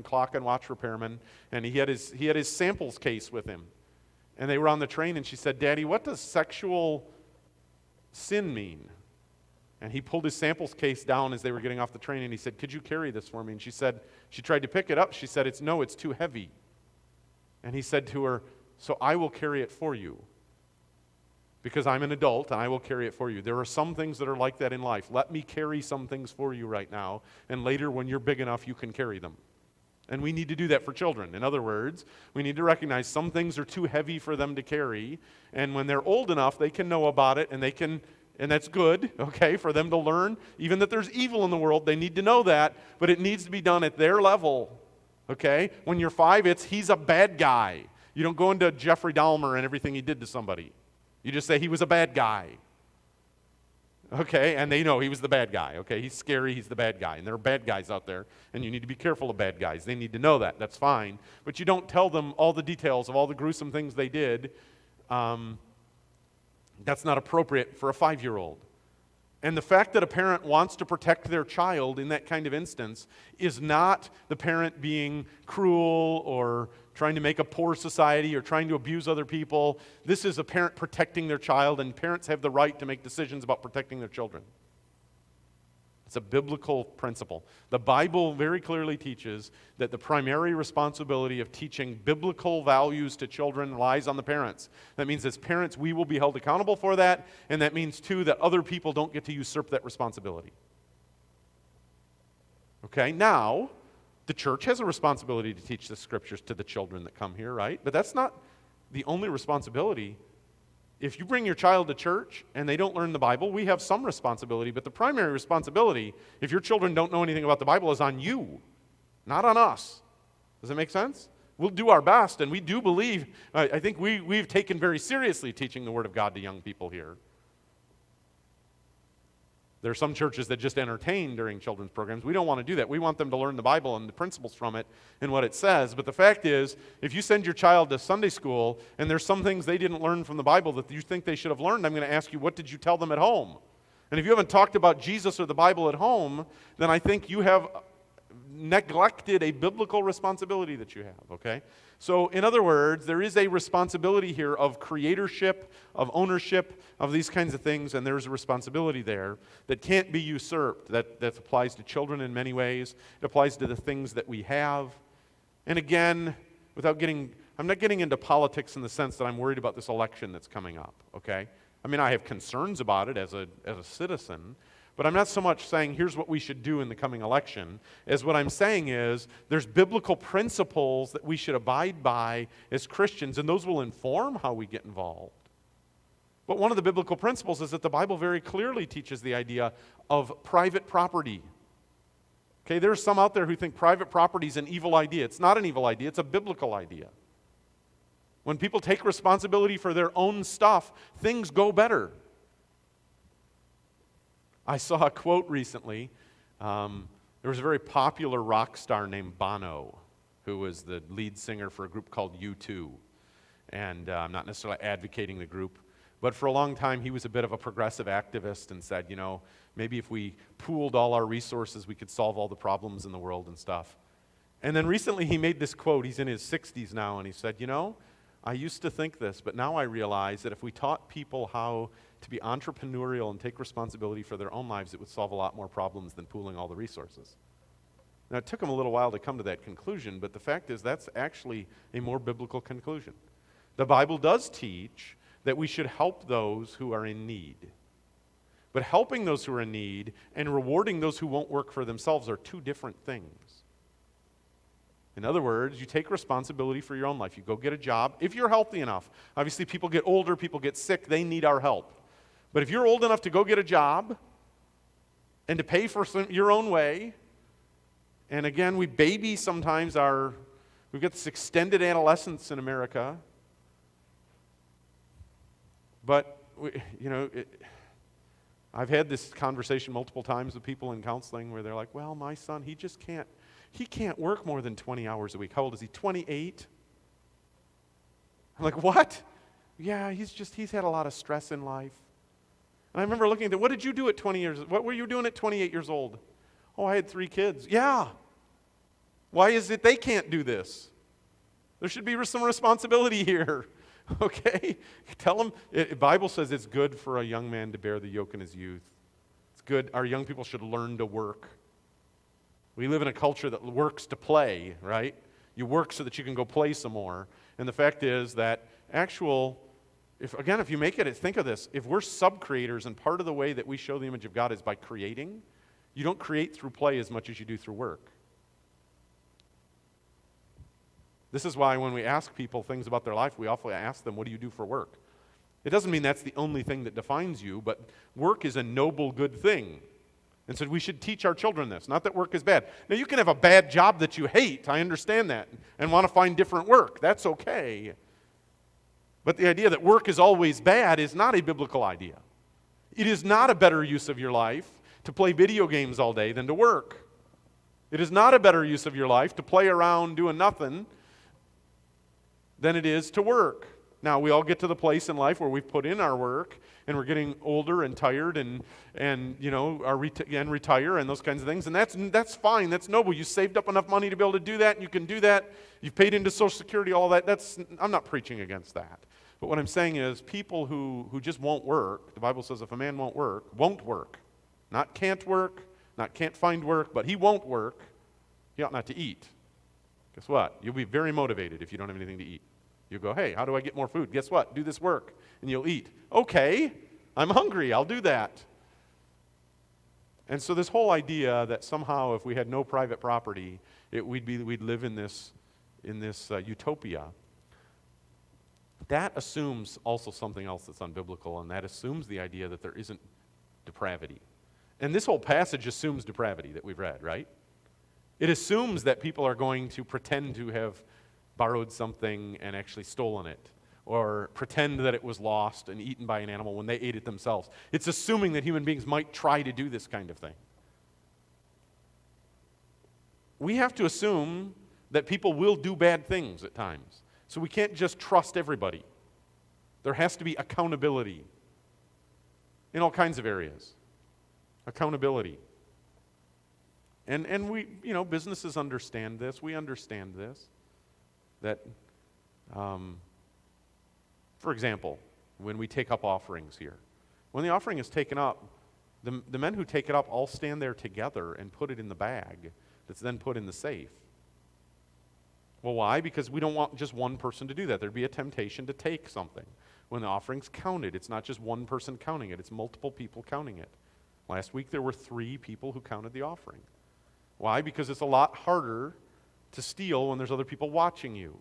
Speaker 2: clock and watch repairman, and he had his samples case with him. And they were on the train, and she said, "Daddy, what does sexual sin mean?" And he pulled his samples case down as they were getting off the train, and he said, "Could you carry this for me?" And she tried to pick it up. She said, it's too heavy. And he said to her, "So I will carry it for you. Because I'm an adult, and I will carry it for you. There are some things that are like that in life. Let me carry some things for you right now, and later when you're big enough, you can carry them." And we need to do that for children. In other words, we need to recognize some things are too heavy for them to carry, and when they're old enough, they can know about it, and that's good, okay, for them to learn. Even that there's evil in the world, they need to know that, but it needs to be done at their level, okay? When you're 5, he's a bad guy. You don't go into Jeffrey Dahmer and everything he did to somebody. You just say he was a bad guy. Okay, and they know he was the bad guy. Okay, he's scary, he's the bad guy. And there are bad guys out there, and you need to be careful of bad guys. They need to know that. That's fine. But you don't tell them all the details of all the gruesome things they did. That's not appropriate for a 5-year-old. And the fact that a parent wants to protect their child in that kind of instance is not the parent being cruel or trying to make a poor society or trying to abuse other people. This is a parent protecting their child, and parents have the right to make decisions about protecting their children. It's a biblical principle. The Bible very clearly teaches that the primary responsibility of teaching biblical values to children lies on the parents. That means as parents, we will be held accountable for that, and that means, too, that other people don't get to usurp that responsibility. Okay, now, the church has a responsibility to teach the scriptures to the children that come here, right? But that's not the only responsibility. If you bring your child to church and they don't learn the Bible, we have some responsibility, but the primary responsibility, if your children don't know anything about the Bible, is on you, not on us. Does that make sense? We'll do our best, and we do believe, I think we've taken very seriously teaching the Word of God to young people here. There are some churches that just entertain during children's programs. We don't want to do that. We want them to learn the Bible and the principles from it and what it says. But the fact is, if you send your child to Sunday school and there's some things they didn't learn from the Bible that you think they should have learned, I'm going to ask you, what did you tell them at home? And if you haven't talked about Jesus or the Bible at home, then I think you have neglected a biblical responsibility that you have, okay? So, in other words, there is a responsibility here of creatorship, of ownership, of these kinds of things, and there's a responsibility there that can't be usurped. That applies to children in many ways. It applies to the things that we have. And again, I'm not getting into politics in the sense that I'm worried about this election that's coming up, okay? I mean, I have concerns about it as a citizen, but I'm not so much saying here's what we should do in the coming election, as what I'm saying is there's biblical principles that we should abide by as Christians, and those will inform how we get involved. But one of the biblical principles is that the Bible very clearly teaches the idea of private property. Okay, there's some out there who think private property is an evil idea. It's not an evil idea, it's a biblical idea. When people take responsibility for their own stuff, things go better. I saw a quote recently. There was a very popular rock star named Bono, who was the lead singer for a group called U2. And I'm not necessarily advocating the group, but for a long time he was a bit of a progressive activist and said, maybe if we pooled all our resources, we could solve all the problems in the world and stuff. And then recently he made this quote. He's in his 60s now, and he said, I used to think this, but now I realize that if we taught people how to be entrepreneurial and take responsibility for their own lives, it would solve a lot more problems than pooling all the resources. Now, it took him a little while to come to that conclusion, but the fact is that's actually a more biblical conclusion. The Bible does teach that we should help those who are in need. But helping those who are in need and rewarding those who won't work for themselves are two different things. In other words, you take responsibility for your own life. You go get a job if you're healthy enough. Obviously, people get older, people get sick, they need our help. But if you're old enough to go get a job and to pay for your own way, and again, we baby sometimes we've got this extended adolescence in America. But, I've had this conversation multiple times with people in counseling where they're like, well, my son, he can't work more than 20 hours a week. How old is he, 28? I'm like, what? Yeah, he's had a lot of stress in life. And I remember looking at them, what did you do at 20 years? What were you doing at 28 years old? Oh, I had 3 kids. Yeah. Why is it they can't do this? There should be some responsibility here. Okay? Tell them, the Bible says it's good for a young man to bear the yoke in his youth. It's good. Our young people should learn to work. We live in a culture that works to play, right? You work so that you can go play some more. And the fact is that if you make it, think of this. If we're sub-creators and part of the way that we show the image of God is by creating, you don't create through play as much as you do through work. This is why when we ask people things about their life, we often ask them, what do you do for work? It doesn't mean that's the only thing that defines you, but work is a noble, good thing. And so we should teach our children this, not that work is bad. Now, you can have a bad job that you hate, I understand that, and want to find different work. That's okay. But the idea that work is always bad is not a biblical idea. It is not a better use of your life to play video games all day than to work. It is not a better use of your life to play around doing nothing than it is to work. Now, we all get to the place in life where we've put in our work and we're getting older and tired and retire and those kinds of things, and that's fine. That's noble. You saved up enough money to be able to do that, and you can do that. You've paid into Social Security, all that. I'm not preaching against that. But what I'm saying is people who just won't work, the Bible says if a man won't work, not can't work, not can't find work, but he won't work, he ought not to eat. Guess what? You'll be very motivated if you don't have anything to eat. You'll go, hey, how do I get more food? Guess what? Do this work, and you'll eat. Okay, I'm hungry. I'll do that. And so this whole idea that somehow if we had no private property, we'd live in this utopia, that assumes also something else that's unbiblical, and that assumes the idea that there isn't depravity. And this whole passage assumes depravity that we've read, right? It assumes that people are going to pretend to have borrowed something and actually stolen it, or pretend that it was lost and eaten by an animal when they ate it themselves. It's assuming that human beings might try to do this kind of thing. We have to assume that people will do bad things at times. So we can't just trust everybody. There has to be accountability in all kinds of areas. Accountability. And we, businesses understand this. We understand this. That, for example, when we take up offerings here, when the offering is taken up, the men who take it up all stand there together and put it in the bag that's then put in the safe. Well, why? Because we don't want just one person to do that. There'd be a temptation to take something. When the offering's counted, it's not just one person counting it, it's multiple people counting it. Last week there were 3 people who counted the offering. Why? Because it's a lot harder to steal when there's other people watching you.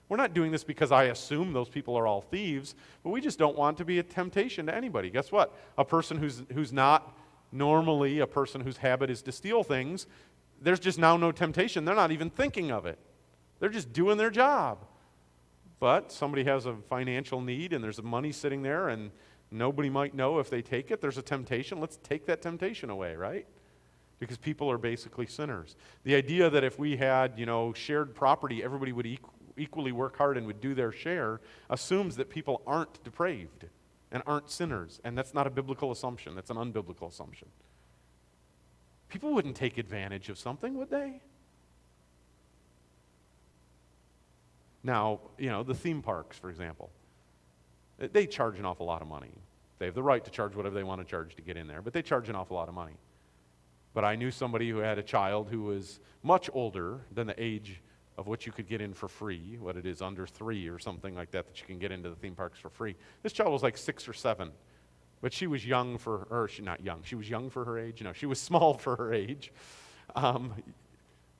Speaker 2: We're not doing this because I assume those people are all thieves, but we just don't want to be a temptation to anybody. Guess what? A person who's not normally a person whose habit is to steal things, there's just now no temptation. They're not even thinking of it. They're just doing their job. But somebody has a financial need and there's money sitting there, and Nobody might know if they take it. There's a temptation. Let's take that temptation away, right? Because people are basically sinners. The idea that if we had, shared property, everybody would equally work hard and would do their share assumes that people aren't depraved and aren't sinners. And that's not a biblical assumption. That's an unbiblical assumption. People wouldn't take advantage of something, would they? Now, the theme parks, for example, they charge an awful lot of money. They have the right to charge whatever they want to charge to get in there, but they charge an awful lot of money. But I knew somebody who had a child who was much older than the age of what you could get in for free, what it is, under 3 or something like that you can get into the theme parks for free. This child was like 6 or 7, but she was young for her, not young, she was young for her age. She was small for her age.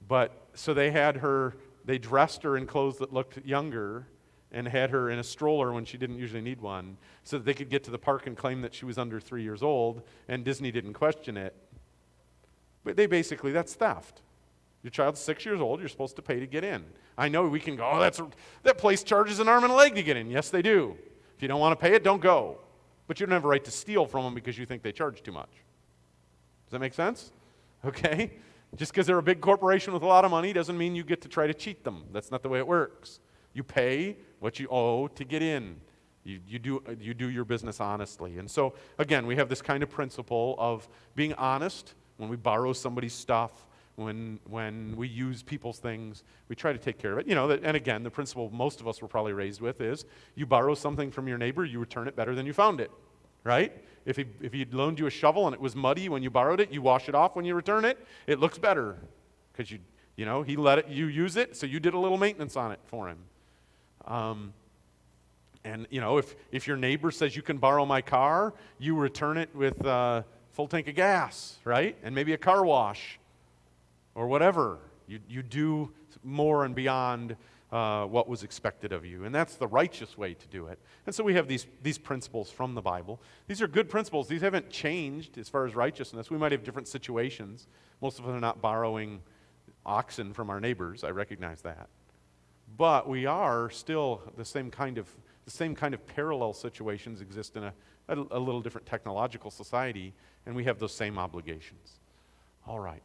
Speaker 2: But so they dressed her in clothes that looked younger and had her in a stroller when she didn't usually need one so that they could get to the park and claim that she was under 3 years old, and Disney didn't question it. But that's theft. Your child's 6 years old, you're supposed to pay to get in. I know we can go, that place charges an arm and a leg to get in. Yes, they do. If you don't want to pay it, don't go. But you don't have a right to steal from them because you think they charge too much. Does that make sense? Okay? Just because they're a big corporation with a lot of money doesn't mean you get to try to cheat them. That's not the way it works. You pay what you owe to get in. You do your business honestly. And so, again, we have this kind of principle of being honest when we borrow somebody's stuff, when we use people's things. We try to take care of it. And again, the principle most of us were probably raised with is you borrow something from your neighbor, you return it better than you found it, right? If he loaned you a shovel and it was muddy when you borrowed it, you wash it off when you return it, it looks better because he let you use it, so you did a little maintenance on it for him. And if your neighbor says you can borrow my car, you return it with a full tank of gas, right? And maybe a car wash or whatever. You do more and beyond what was expected of you. And that's the righteous way to do it. And so we have these principles from the Bible. These are good principles. These haven't changed as far as righteousness. We might have different situations. Most of us are not borrowing oxen from our neighbors. I recognize that. But we are still the same kind of parallel situations exist in a little different technological society, and we have those same obligations. All right.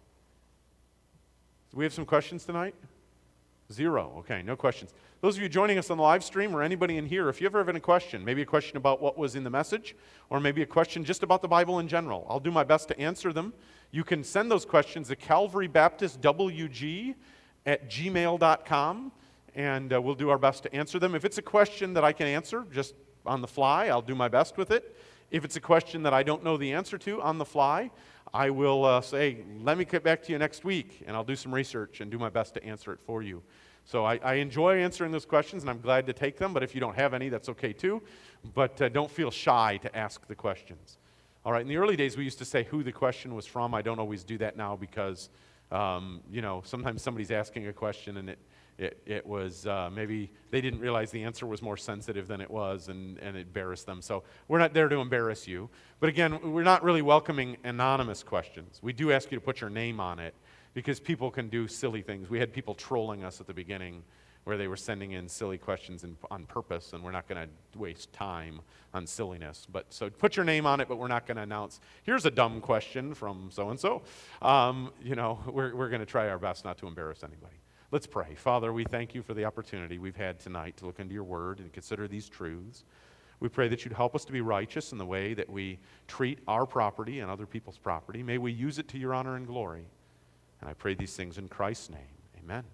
Speaker 2: Do we have some questions tonight? 0. Okay, no questions. Those of you joining us on the live stream or anybody in here, if you ever have any question, maybe a question about what was in the message, or maybe a question just about the Bible in general, I'll do my best to answer them. You can send those questions to calvarybaptistwg@gmail.com, and we'll do our best to answer them. If it's a question that I can answer just on the fly, I'll do my best with it. If it's a question that I don't know the answer to on the fly, I will say, let me get back to you next week, and I'll do some research and do my best to answer it for you. So I enjoy answering those questions, and I'm glad to take them, but if you don't have any, that's okay too. But don't feel shy to ask the questions. All right, in the early days, we used to say who the question was from. I don't always do that now because, sometimes somebody's asking a question, and it was maybe they didn't realize the answer was more sensitive than it was, and it embarrassed them. So we're not there to embarrass you. But again, we're not really welcoming anonymous questions. We do ask you to put your name on it because people can do silly things. We had people trolling us at the beginning where they were sending in silly questions on purpose, and we're not going to waste time on silliness. So put your name on it, but we're not going to announce, here's a dumb question from so-and-so. We're going to try our best not to embarrass anybody. Let's pray. Father, we thank you for the opportunity we've had tonight to look into your word and consider these truths. We pray that you'd help us to be righteous in the way that we treat our property and other people's property. May we use it to your honor and glory. And I pray these things in Christ's name. Amen.